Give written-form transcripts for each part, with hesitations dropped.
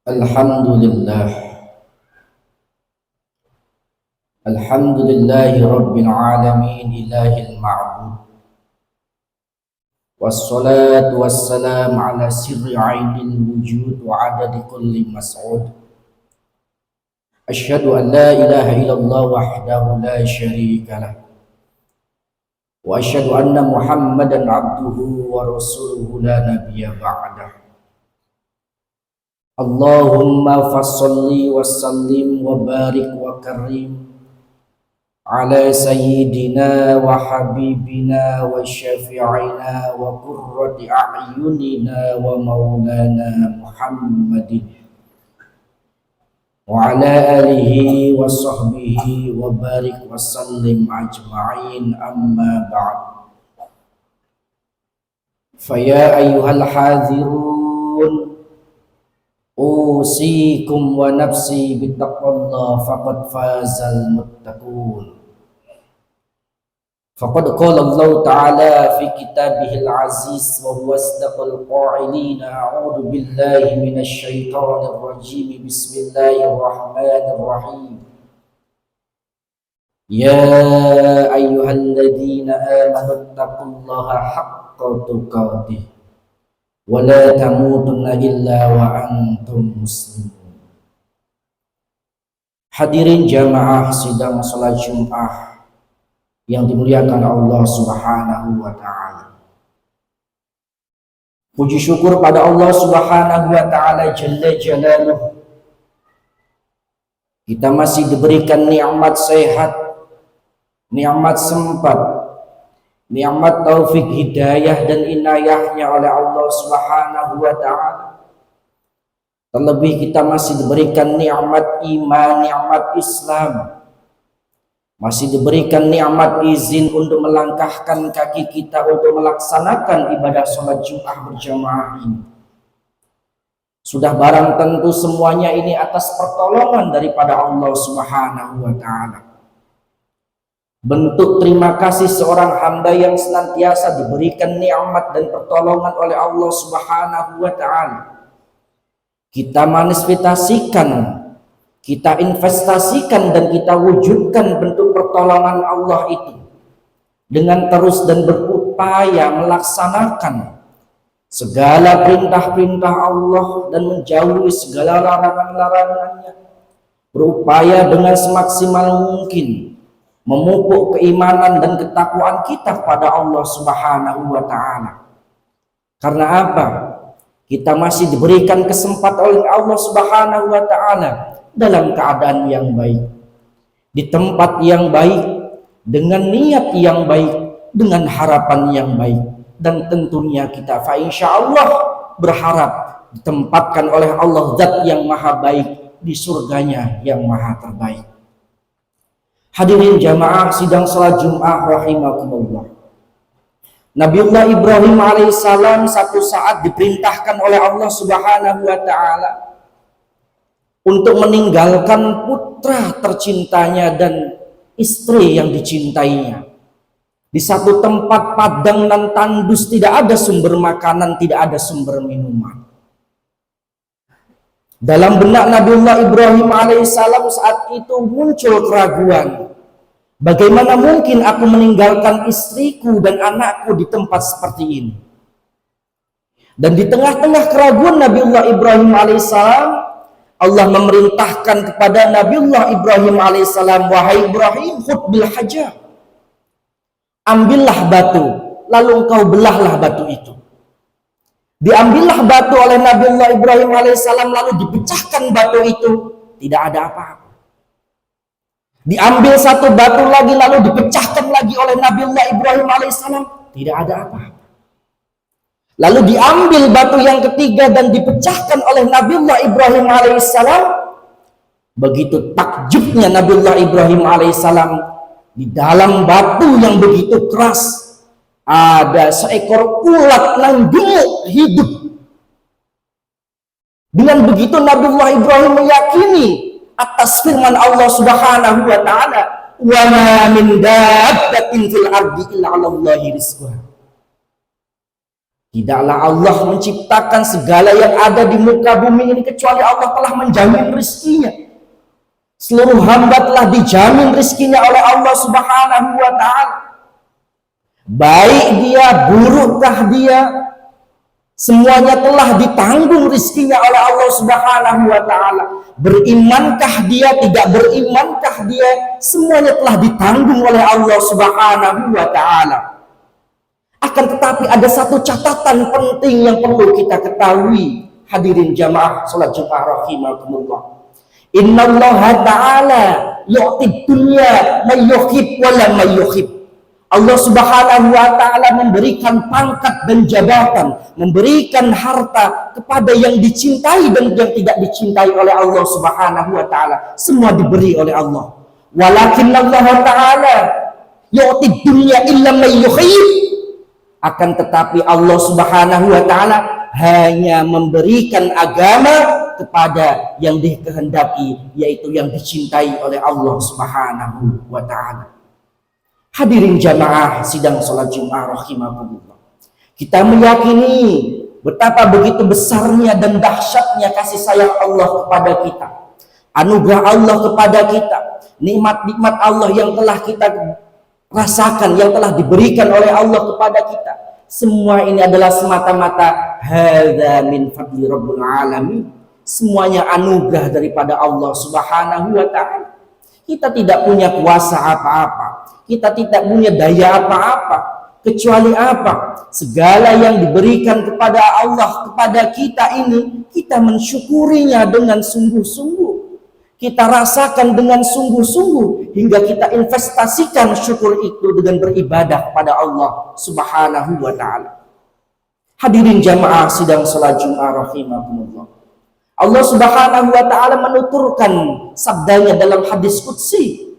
Alhamdulillah, alhamdulillahi rabbil alamin, ilahil ma'bud. Wassalatu wassalam ala sirri ainil wujud wa adadi kulli mas'ud. Asyhadu an la ilaha illallah wahdahu la syarika lah. Wa asyhadu anna Muhammadan abduhu wa rasuluhu la nabiyya ba'dah. Allahumma fassalli wa sallim wa barik wa karim ala sayyidina wa habibina wa syafi'ina wa qurrati a'yunina wa maulana Muhammadin wa ala alihi wa sahbihi wa barik wa sallim ajma'in, amma ba'd. Faya ayyuhal hadhirun, usikum wa nafsi bittaqwallah, faqad fazal muttaqun. Faqad qala Allah ta'ala fi kitabihil aziz wa huwa asdaqul qa'ilin. A'udzu billahi minasy syaithanir rajim. Bismillahirrahmanirrahim. Ya ayyuhalladzina amanu taqullaha haqqa tuqatih wa la tamutunna illa wa antum muslimun. Hadirin jamaah sidang salat Jumat yang dimuliakan Allah Subhanahu wa ta'ala. Puji syukur pada Allah Subhanahu wa ta'ala jalla jalaluh Kita masih diberikan nikmat sehat, nikmat sempat, nikmat taufik hidayah dan inayahnya oleh Allah Subhanahu wa ta'ala. Terlebih kita masih diberikan nikmat iman, nikmat Islam, masih diberikan nikmat izin untuk melangkahkan kaki kita untuk melaksanakan ibadah sholat Jumat berjamaah ini. Sudah barang tentu semuanya ini atas pertolongan daripada Allah Subhanahu wa ta'ala. Bentuk terima kasih seorang hamba yang senantiasa diberikan nikmat dan pertolongan oleh Allah Subhanahu wa ta'ala. Kita manifestasikan, kita investasikan dan kita wujudkan bentuk pertolongan Allah itu dengan terus dan berupaya melaksanakan segala perintah-perintah Allah dan menjauhi segala larangan-larangannya, berupaya dengan semaksimal mungkin memupuk keimanan dan ketakwaan kita pada Allah Subhanahu wa ta'ala. Karena apa? Kita masih diberikan kesempatan oleh Allah Subhanahu wa ta'ala dalam keadaan yang baik, di tempat yang baik, dengan niat yang baik, dengan harapan yang baik, dan tentunya kita insyaallah berharap ditempatkan oleh Allah Zat yang maha baik di surganya yang maha terbaik. Hadirin jamaah sidang salat Jumat rahimakumullah. Nabiullah Ibrahim alaihissalam satu saat diperintahkan oleh Allah Subhanahu wa ta'ala untuk meninggalkan putra tercintanya dan istri yang dicintainya di satu tempat padang dan tandus, tidak ada sumber makanan, tidak ada sumber minuman. Dalam benak Nabiullah Ibrahim alaihissalam saat itu muncul keraguan. Bagaimana mungkin aku meninggalkan istriku dan anakku di tempat seperti ini? Dan di tengah-tengah keraguan Nabiullah Ibrahim alaihissalam, Allah memerintahkan kepada Nabiullah Ibrahim alaihissalam, wahai Ibrahim, khudh bil hajar, ambillah batu, lalu engkau belahlah batu itu. Diambillah batu oleh Nabiullah Ibrahim alaihissalam, lalu dipecahkan batu itu, tidak ada apa-apa. Diambil satu batu lagi, lalu dipecahkan lagi oleh Nabiullah Ibrahim alaihissalam, tidak ada apa-apa. Lalu diambil batu yang ketiga dan dipecahkan oleh Nabiullah Ibrahim alaihissalam. Begitu takjubnya Nabiullah Ibrahim alaihissalam, di dalam batu yang begitu keras ada seekor ulat nan gemuk hidup. Dengan begitu Nabiullah Ibrahim meyakini atas firman Allah Subhanahu wa ta'ala, wa ma min dabbatin fil ardi illa 'alallahi rizquha. Tidaklah Allah menciptakan segala yang ada di muka bumi ini kecuali Allah telah menjamin rezekinya. Seluruh hamba telah dijamin rezekinya oleh Allah Subhanahu wa ta'ala. Baik dia, burukkah dia, semuanya telah ditanggung rezekinya oleh Allah Subhanahu wa ta'ala. Berimankah dia, tidak berimankah dia, semuanya telah ditanggung oleh Allah Subhanahu wa ta'ala. Akan tetapi ada satu catatan penting yang perlu kita ketahui, hadirin jamaah salat Jumat rahimakumullah. Innallaha ta'ala yu'tid dunya may yuhib wa la may yuhib. Allah Subhanahu wa ta'ala memberikan pangkat dan jabatan, memberikan harta kepada yang dicintai dan yang tidak dicintai oleh Allah Subhanahu wa ta'ala. Semua diberi oleh Allah. Walakin Allah ta'ala yu'tid dunya illa may yuhib. Akan tetapi Allah Subhanahu wa ta'ala hanya memberikan agama kepada yang dikehendaki, yaitu yang dicintai oleh Allah Subhanahu wa ta'ala. Hadirin jamaah sidang salat Jumat rahimakumullah. Kita meyakini betapa begitu besarnya dan dahsyatnya kasih sayang Allah kepada kita, anugerah Allah kepada kita, nikmat-nikmat Allah yang telah kita rasakan, yang telah diberikan oleh Allah kepada kita. Semua ini adalah semata-mata hadza min fadli rabbil alamin. Semuanya anugerah daripada Allah Subhanahu wa ta'ala. Kita tidak punya kuasa apa-apa, kita tidak punya daya apa-apa, kecuali apa? Segala yang diberikan kepada Allah kepada kita ini, kita mensyukurinya dengan sungguh-sungguh. kita rasakan dengan sungguh-sungguh hingga kita investasikan syukur itu dengan beribadah pada Allah Subhanahu wa taala. Hadirin jamaah sidang salat Jumat rahimakumullah. Allah Subhanahu wa taala menuturkan sabdanya dalam hadis qudsi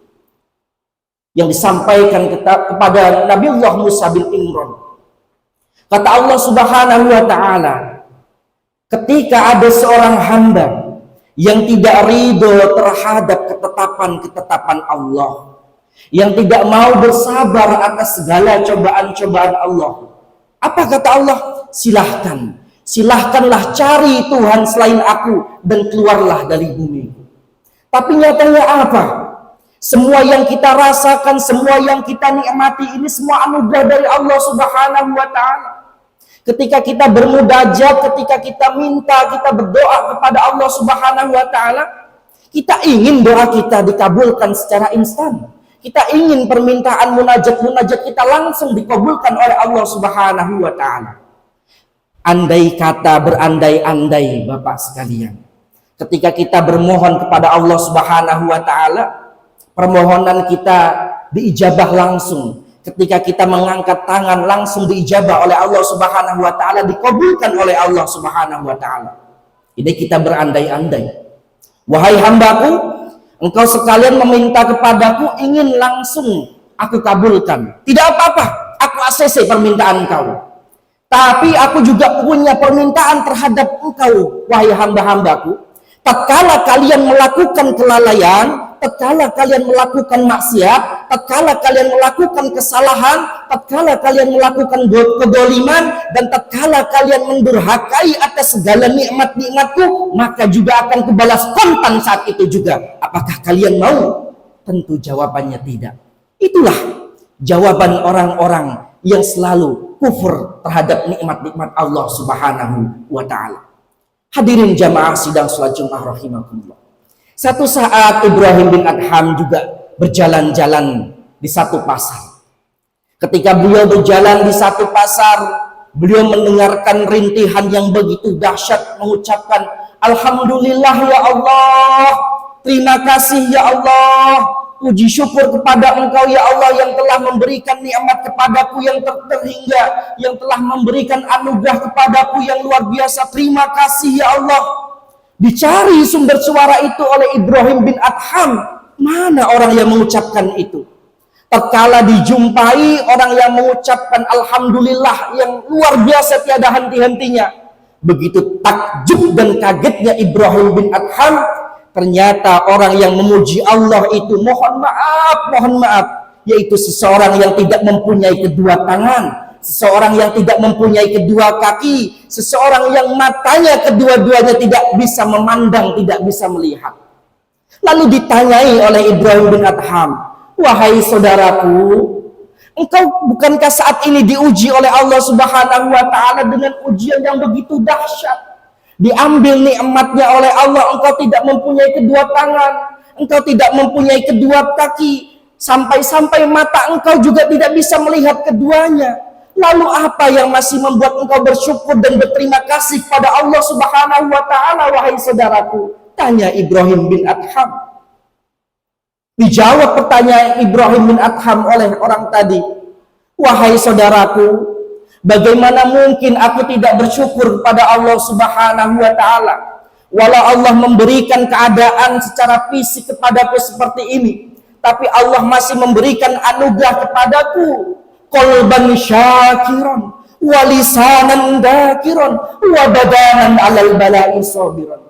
yang disampaikan kepada Nabiullah Musa bin Imran. Kata Allah Subhanahu wa taala, ketika ada seorang hamba yang tidak ridho terhadap ketetapan-ketetapan Allah, yang tidak mau bersabar atas segala cobaan-cobaan Allah, apa kata Allah? Silahkanlah cari Tuhan selain aku dan keluarlah dari bumi. Tapi nyatanya apa? Semua yang kita rasakan, semua yang kita nikmati ini semua anugerah dari Allah Subhanahu wa taala. Ketika kita bermunajat, ketika kita minta, kita berdoa kepada Allah Subhanahu wa taala, kita ingin doa kita dikabulkan secara instan. Kita ingin permintaan munajat kita langsung dikabulkan oleh Allah Subhanahu wa taala. Andai kata berandai-andai Bapak sekalian, ketika kita bermohon kepada Allah Subhanahu wa taala, permohonan kita diijabah langsung. Ketika kita mengangkat tangan langsung diijabah oleh Allah Subhanahu wa taala, dikabulkan oleh Allah Subhanahu wa taala. Ini kita berandai-andai. Wahai hambaku, engkau sekalian meminta kepadaku, ingin langsung aku kabulkan. Tidak apa-apa, aku ACC permintaan engkau. Tapi aku juga punya permintaan terhadap engkau, wahai hamba-hambaku. Tatkala kalian melakukan kelalaian, tatkala kalian melakukan maksiat, tatkala kalian melakukan kesalahan, tatkala kalian melakukan kedoliman, dan tatkala kalian mendurhakai atas segala nikmat-nikmatku, maka juga akan kubalas kontan saat itu juga. Apakah kalian mau? Tentu jawabannya tidak. Itulah jawaban orang-orang yang selalu kufur terhadap nikmat-nikmat Allah Subhanahu wa taala. Hadirin jamaah sidang salat Jumat rahimakumullah. Satu saat Ibrahim bin Adham juga berjalan-jalan di satu pasar. Ketika beliau berjalan di satu pasar, beliau mendengarkan rintihan yang begitu dahsyat mengucapkan, Alhamdulillah ya Allah, terima kasih ya Allah, puji syukur kepada engkau ya Allah yang telah memberikan nikmat kepadaku yang terhingga, yang telah memberikan anugerah kepadaku yang luar biasa, terima kasih ya Allah. Dicari sumber suara itu oleh Ibrahim bin Adham. Mana orang yang mengucapkan itu? Tatkala dijumpai orang yang mengucapkan Alhamdulillah yang luar biasa tiada henti-hentinya, begitu takjub dan kagetnya Ibrahim bin Adham. Ternyata orang yang memuji Allah itu mohon maaf, yaitu seseorang yang tidak mempunyai kedua tangan, seseorang yang tidak mempunyai kedua kaki, seseorang yang matanya kedua-duanya tidak bisa memandang, tidak bisa melihat. Lalu ditanyai oleh Ibrahim bin Adham, wahai saudaraku, engkau bukankah saat ini diuji oleh Allah Subhanahu wa taala dengan ujian yang begitu dahsyat? Diambil nikmatnya oleh Allah, engkau tidak mempunyai kedua tangan, engkau tidak mempunyai kedua kaki, sampai-sampai mata engkau juga tidak bisa melihat keduanya. Lalu apa yang masih membuat engkau bersyukur dan berterima kasih pada Allah Subhanahu wa taala, wahai saudaraku? Tanya Ibrahim bin Adham. Dijawab pertanyaan Ibrahim bin Adham oleh orang tadi, wahai saudaraku, bagaimana mungkin aku tidak bersyukur pada Allah Subhanahu wa taala? Walau Allah memberikan keadaan secara fisik kepadaku seperti ini, tapi Allah masih memberikan anugerah kepadaku, qalban syakiran wa lisanan dakiran wa badanan 'alal bala'i sabiran.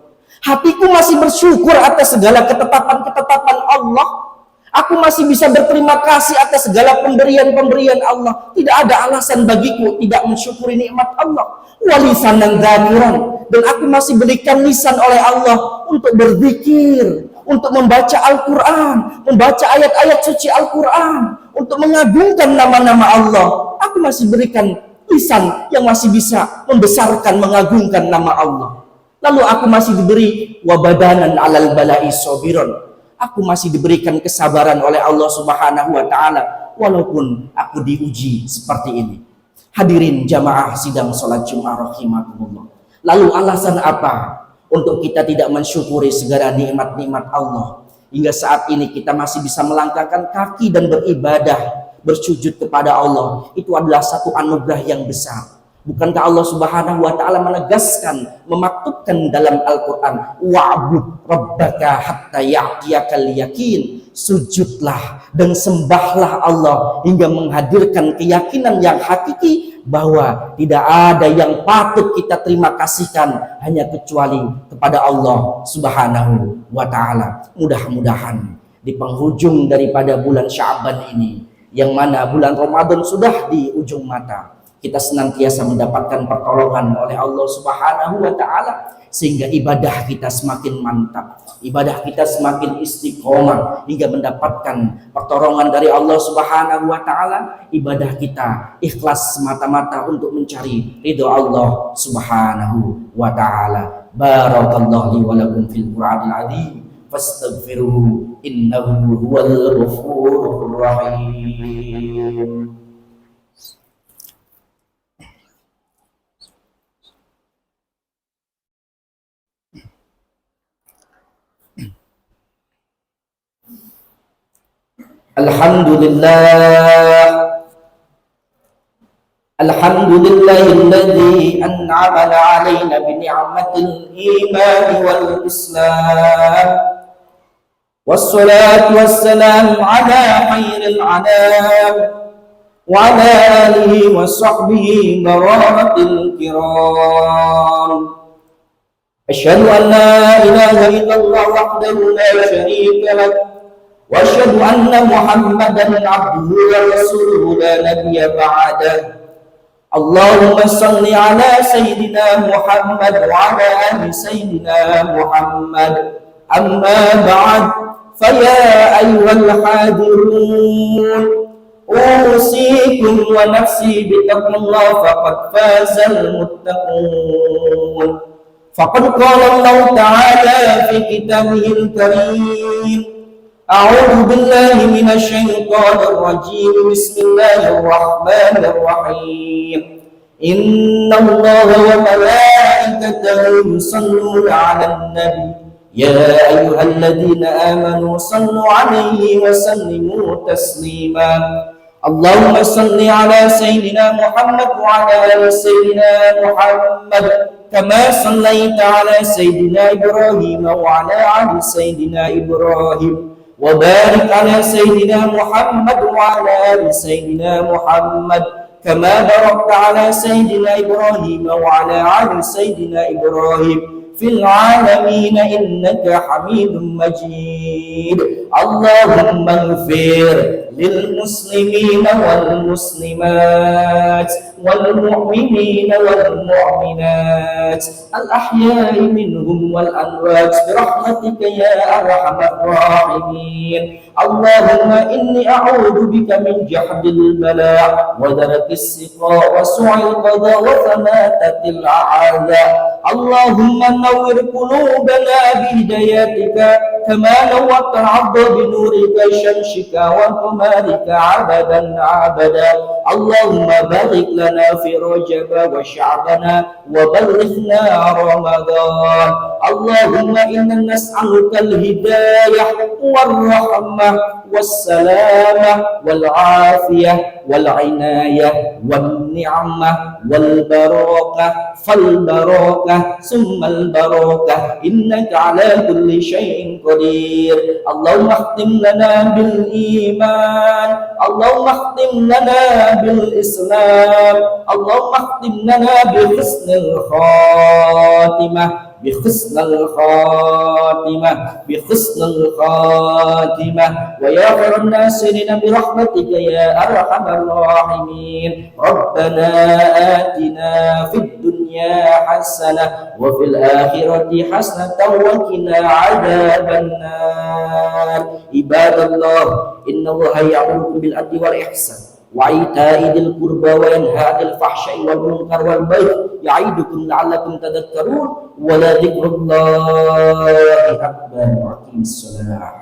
Hatiku masih bersyukur atas segala ketetapan-ketetapan Allah. Aku masih bisa berterima kasih atas segala pemberian-pemberian Allah. Tidak ada alasan bagiku tidak mensyukuri nikmat Allah. Walisan dan zakiran. Dan aku masih berikan lisan oleh Allah untuk berzikir, untuk membaca Al-Quran, membaca ayat-ayat suci Al-Quran, untuk mengagungkan nama-nama Allah. Aku masih berikan lisan yang masih bisa membesarkan, mengagungkan nama Allah. Lalu aku masih diberi wabadanan 'alal bala'i sabiran. Aku masih diberikan kesabaran oleh Allah Subhanahu wa taala walaupun aku diuji seperti ini. Hadirin jamaah sidang salat Jumat rahimakumullah. Lalu alasan apa untuk kita tidak mensyukuri segala nikmat-nikmat Allah. Hingga saat ini kita masih bisa melangkahkan kaki dan beribadah, bersujud kepada Allah. Itu adalah satu anugerah yang besar. Bukankah Allah Subhanahu wa taala menegaskan, memaktubkan dalam Al-Qur'an, wa'bud rabbaka hatta ya'tiyakal yakin. Sujudlah dan sembahlah Allah hingga menghadirkan keyakinan yang hakiki bahwa tidak ada yang patut kita terima kasihkan hanya kecuali kepada Allah Subhanahu wa taala. Mudah-mudahan di penghujung daripada bulan Sya'ban ini, yang mana bulan Ramadan sudah di ujung mata, kita senantiasa mendapatkan pertolongan oleh Allah Subhanahu wa taala sehingga ibadah kita semakin mantap, ibadah kita semakin istiqomah hingga mendapatkan pertolongan dari Allah Subhanahu wa taala. Ibadah kita ikhlas semata-mata untuk mencari ridho Allah Subhanahu wa taala. Barakallahu li wa lakum fil Qur'anil azim. Fastaghfiruhu innahu huwal ghafurur rahim. Alhamdulillahilladzi an'amana 'alaina bi ni'matil iman wal islam. Wassalatu wassalamu ala khairil anam wa ala alihi wa sahbihi barakatil kiram. Asyhadu an la ilaha illallah wahdahu la syarika lahu wa asyhadu anna Muhammadan abduhu wa rasuluhu la nabiyya ba'dah. Allahumma salli ala sayyidina Muhammad wa ala ali sayyidina Muhammad. Amma ba'd, fa ya ayyuhal hadirun, usikum wa nafsi bi taqwallah faqad fazal muttaqun. Faqad qala Allah ta'ala fi kitabihil karim, a'udzu billahi minasy syaithanir rajim. Bismillahir rahmanir rahim. Innallaha wa malaikatahu yusholluna 'alan nabi ya ayyuhalladzina amanu shallu 'alaihi wa sallimu taslima. Allahumma salli 'ala sayyidina Muhammad wa 'ala ali sayyidina Muhammad kama sallaita 'ala sayyidina Ibrahim wa 'ala ali sayyidina Ibrahim. وبارك على سيدنا محمد وعلى آل سيدنا محمد كما باركت على سيدنا إبراهيم وعلى آل سيدنا إبراهيم في العالمين إنك حميد مجيد. اللهم اغفر للمسلمين والمسلمات والمؤمنين والمؤمنات الأحياء منهم والأموات برحمتك يا أرحم الراحمين. اللهم إني أعوذ بك من جهد البلاء ودرك السقاء وسوء القضاء وثماتة الأعداء. اللهم نور قلوبنا بهدايتك كما نورت الأرض بنورك شمسك وقمرك عبدا عبدا. اللهم بارك لنا في رجب وشعبنا وبلغنا رمضان. اللهم إنا نسألك الهداية والرحمة والسلامة والعافية والعناية والنعمة والبركة فالبركة ثم البركة إنك على كل شيء قدير. اللهم اختم لنا بالإيمان، اللهم اختم لنا بالإسلام، اللهم اختم لنا بحسن الخاتمة، بحسن الخاتمة، بحسن الخاتمة. ويا خير الناصرين برحمتك يا أرحم الراحمين. ربنا آتنا في الدنيا حسنة وفي الآخرة حسنة وقنا عذاب النار. عباد الله إن الله يأمركم بالعدل والإحسان وإيتاء ذي القربى وينهى عن الفحشاء والمنكر والبغي يعظكم لعلكم تذكرون. ولذكر الله أكبر. وأقيموا الصلاة.